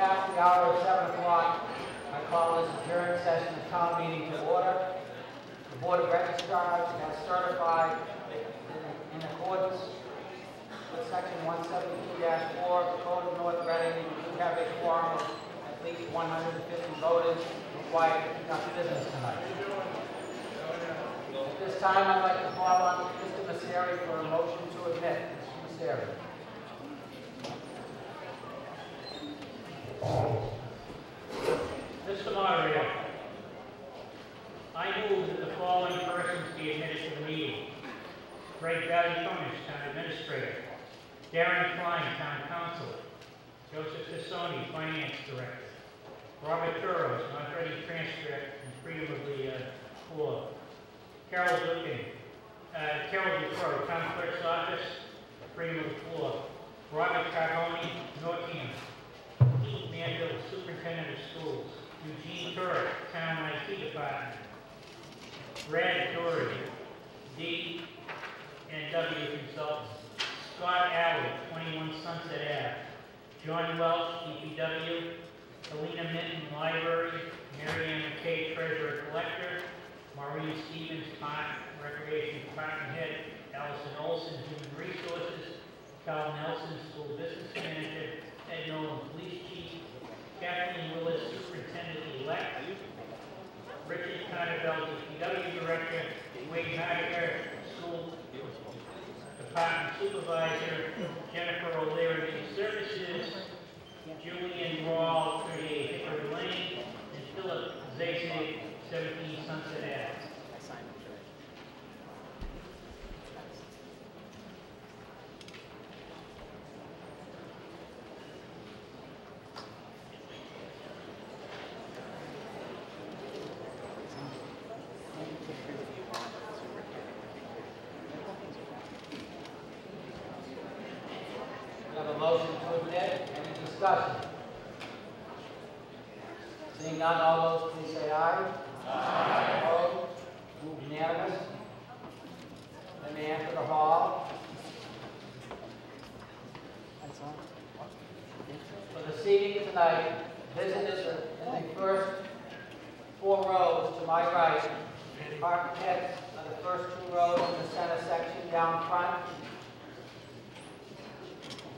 past the hour of 7 o'clock, I call this adjourned session of town meeting to order. The Board of Registrars has certified in accordance with Section 172-4 of the Code of North Reading, we do have a quorum of at least 150 voters required to conduct business tonight. At this time, I'd like to call on Mr. Messeri for a motion to admit. Mr. Messeri. Mr. Moderator, I move that the following persons be admitted to the meeting. Greg Valley-Cummings, Town Administrator. Darren Klein, Town Council. Joseph Cassoni, Finance Director. Robert Turos, non-ready transcript and freedom of the floor. Carol Ducro, Town Clerk's Office, freedom of the floor. Robert Carboni, NORCAM. Keith Manville, Superintendent of Schools. Eugene Turek, Town IT Department. Brad Doherty, D and W Consultants. Scott Alley, 21 Sunset Ave. John Welch, DPW. Helena Minton, Library. Mary Ann McKay, Treasurer Collector. Maureen Stevens, Park Recreation Department Head. Allison Olson, Human Resources. Carl Nelson, School Business Manager. Ed Nolan, Police Chief. Kathleen Willis, Superintendent-elect. Richard Carnevale, DPW Director. Wade Hardiger, School Department Supervisor. Jennifer O'Leary, Services. Julian Rawl, 38 Hickory Lane. And Philip Zasek, 17 Sunset Ave. Motion to admit. Any discussion? Seeing none, all those please say aye. Aye. Opposed? Unanimous. Let me enter the hall. For the seating tonight, visitors are in the first 4 rows to my right. Department heads are the first 2 rows in the center section down front.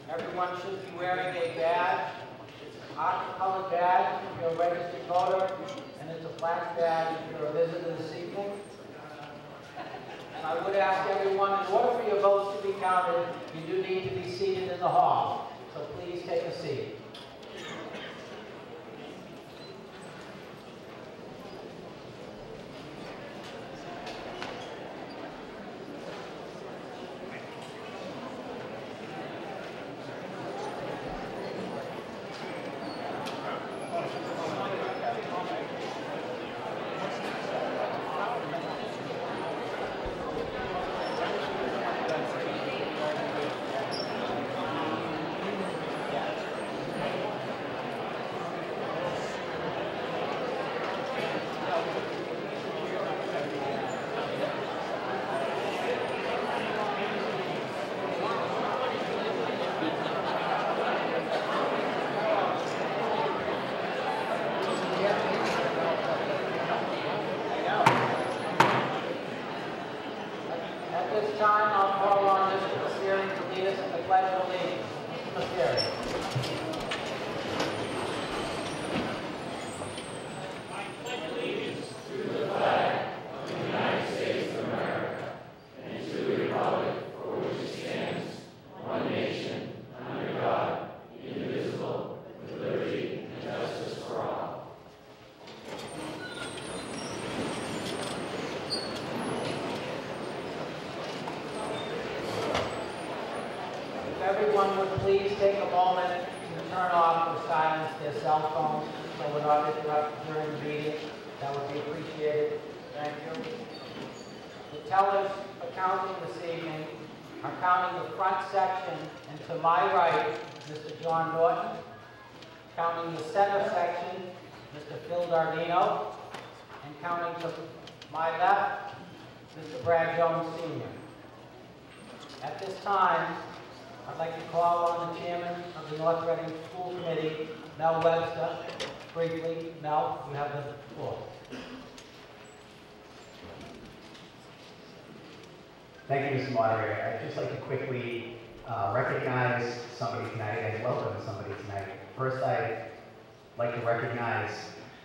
Everyone should be wearing a badge. It's an aqua-colored badge if you're a registered voter, and it's a black badge if you're a visitor this evening. And I would ask everyone, in order for your votes to be counted, you do need to be seated in the hall. So please take a seat. Everyone would please take a moment to turn off or silence their cell phones so we're not interrupted during the meeting. That would be appreciated. Thank you. The tellers accounting this evening are counting the front section, and to my right, Mr. John Norton. Counting the center section, Mr. Phil Dardino. And counting to my left, Mr. Brad Jones Sr. At this time, I'd like to call on the chairman of the North Reading School Committee, Mel Webster. Briefly, Mel, you have the floor. Thank you, Mr. Moderator. I'd just like to quickly recognize somebody tonight and welcome somebody tonight. First, I'd like to recognize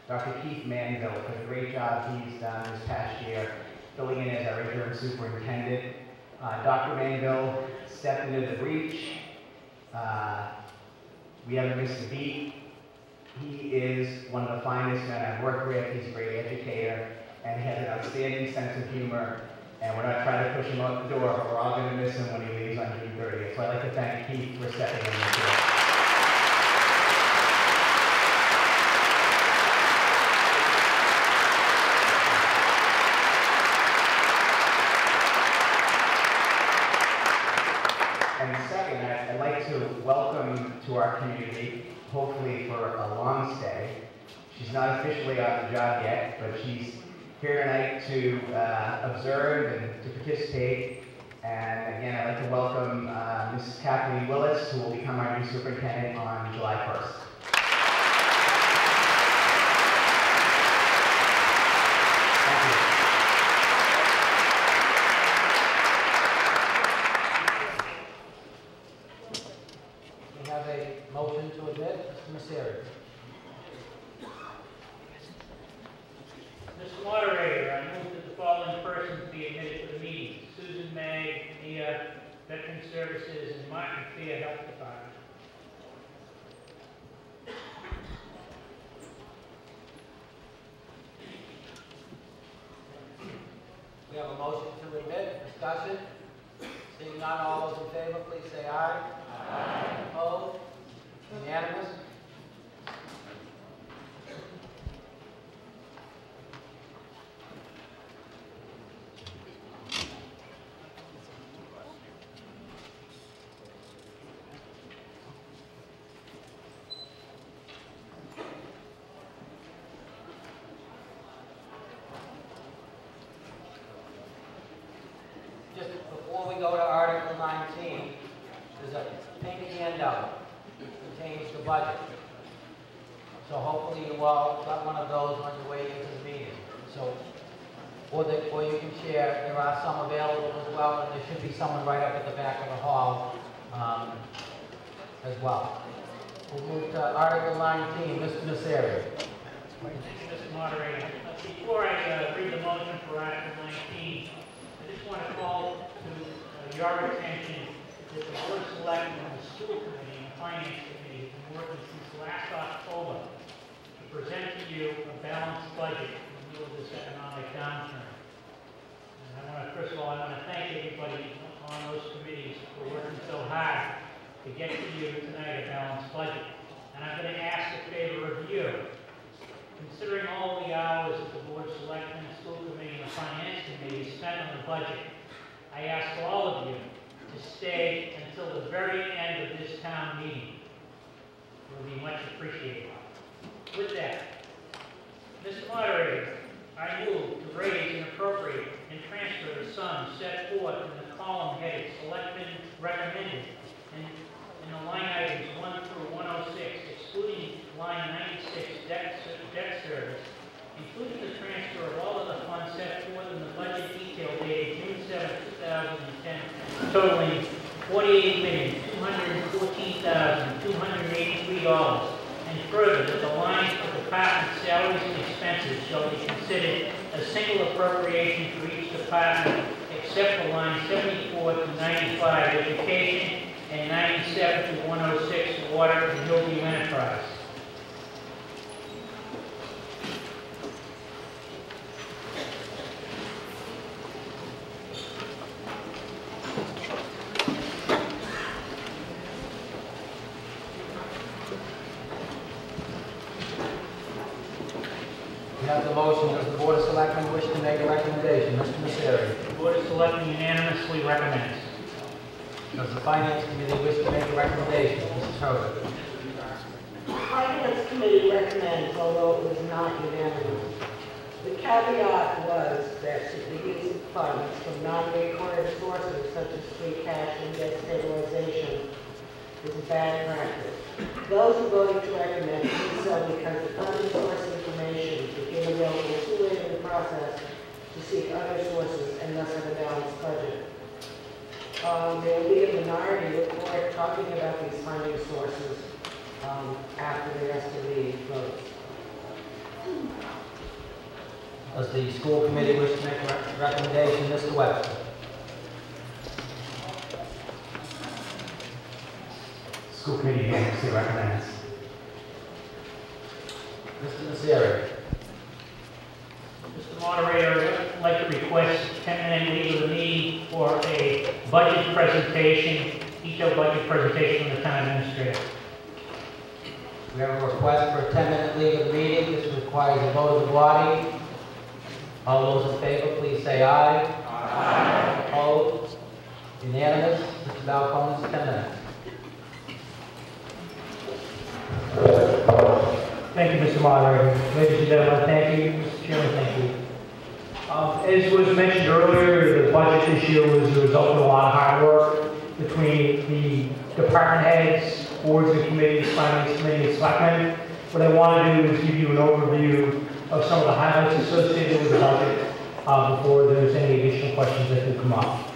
Dr. Keith Manville for the great job he's done this past year, filling in as our interim superintendent. Dr. Manville stepped into the breach. We haven't missed a beat. He is one of the finest men I've worked with. He's a great educator, and he has an outstanding sense of humor. And we're not trying to push him out the door, but we're all going to miss him when he leaves on June 30th. So I'd like to thank Keith for stepping in this year. And second, I'd like to welcome to our community, hopefully for a long stay. She's not officially on the job yet, but she's here tonight to observe and to participate. And again, I'd like to welcome Mrs. Kathleen Willis, who will become our new superintendent on July 1st. Thank We have a motion to admit. Mr. Messeri. Mr. Moderator, I move that the following persons be admitted to the meeting: Susan May, Mia, Veteran Services, and Martin Fair Health Department. We have a motion to admit. Discussion. Seeing none, all those in favor, please say aye. Aye. Opposed? Unanimous? Just before we go to Article 19, there's a pink handout that contains the budget. So hopefully you all got one of those on your way into the meeting. So, or you can share. There are some available as well, and there should be someone right up at the back of the hall as well. We'll move to Article 19. Mr. Messeri. Thank you, Mr. Moderator. Before I read the motion for Article 19, I just want to call to your attention that the Board of Selectmen and the School Committee and the Finance Committee have been working since last October to present to you a balanced budget in the middle of this economic downturn. And first of all, I want to thank everybody on those committees for working so hard to get to you tonight a balanced budget. And I'm going to ask a favor of you. Considering all the hours that the Board of Selectmen, the School Committee, and the Finance Committee spent on the budget, I ask all of you to stay until the very end of this town meeting. It will be much appreciated. With that, Mr. Moderator, I move to raise and appropriate and transfer the sums set forth in the column headed Selectmen Recommended in the line items 1 through 106, excluding line 96 debt service, including the transfer of all of the funds set forth in the budget detail dated June 7, 2010, totaling $48,214,283, and further that the lines for department salaries and expenses shall be considered a single appropriation for each department, except for lines 74 to 95 education and 97 to 106 water and Hillview Enterprise. We have the motion. Does the Board of Selectmen wish to make a recommendation? Mr. Messeri. The Board of Selectmen unanimously recommends. Does the Finance Committee wish to make a recommendation? Mrs. Herbert. The Finance Committee recommends, although it was not unanimous. The caveat was that the use of funds from non-recurring sources such as free cash and debt stabilization bad practice. Those who voted to recommend did so because the unsourced information became available too late in the process to seek other sources and thus have a balanced budget. There will be a minority report talking about these funding sources after the rest of the votes. Does the school committee wish to make a recommendation? Mr. Webster. School committee unanimously recommends. Mr. Nazari. Mr. Moderator, I'd like to request 10-minute leave of the meeting for a budget presentation, detailed budget presentation from the town administrator. We have a request for a 10-minute leave of the meeting. This requires a vote of the body. All those in favor, please say aye. Aye. Opposed? Unanimous. Mr. Balcones, 10 minutes. Thank you, Mr. Moderator. Ladies and gentlemen, thank you. Mr. Chairman, thank you. As was mentioned earlier, the budget this year was the result of a lot of hard work between the department heads, boards and committees, finance committee, and selectmen. What I want to do is give you an overview of some of the highlights associated with the budget before there's any additional questions that could come up.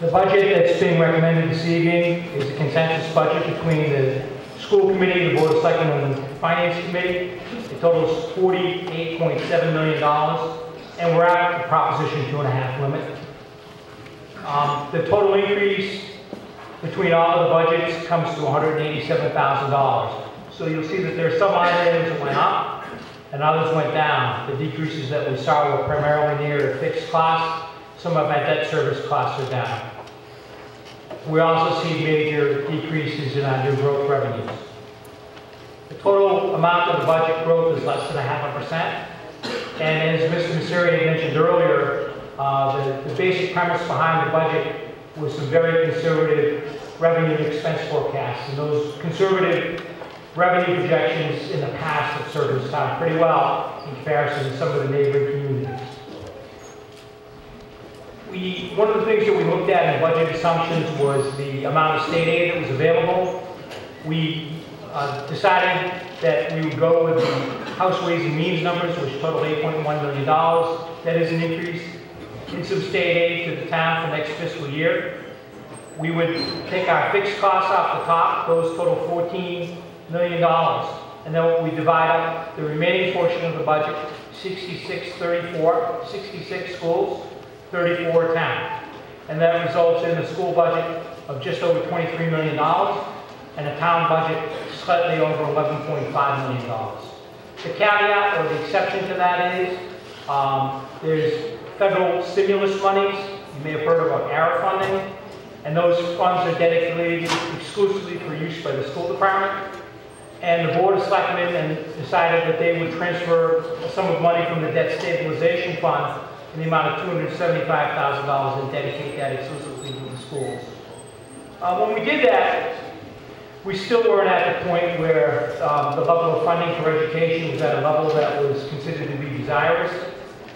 The budget that's being recommended this evening is a consensus budget between the school committee, the board of selectmen, and the finance committee. It totals $48.7 million, and we're at the Proposition 2.5 limit. The total increase between all of the budgets comes to $187,000. So you'll see that there are some items that went up and others went down. The decreases that we saw were primarily near fixed costs. Some of our debt service costs are down. We also see major decreases in our new growth revenues. The total amount of the budget growth is less than 0.5%. And as Mr. Messeri mentioned earlier, the basic premise behind the budget was some very conservative revenue and expense forecasts. And those conservative revenue projections in the past have served us out pretty well in comparison to some of the neighboring communities. One of the things that we looked at in budget assumptions was the amount of state aid that was available. We decided that we would go with the House Ways and Means numbers, which total $8.1 million. That is an increase in some state aid to the town for next fiscal year. We would take our fixed costs off the top. Those total $14 million. And then we divide up the remaining portion of the budget, 66-34, 66 schools, 34 town. And that results in a school budget of just over $23 million and a town budget slightly over $11.5 million. The caveat or the exception to that is there's federal stimulus monies. You may have heard about ARA funding. And those funds are dedicated exclusively for use by the school department. And the Board of Selectmen decided that they would transfer some of the money from the debt stabilization fund in the amount of $275,000 and dedicate that exclusively to the schools. When we did that, we still weren't at the point where the level of funding for education was at a level that was considered to be desirous.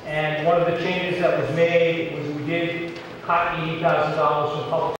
And one of the changes that was made was we did cut $80,000 from public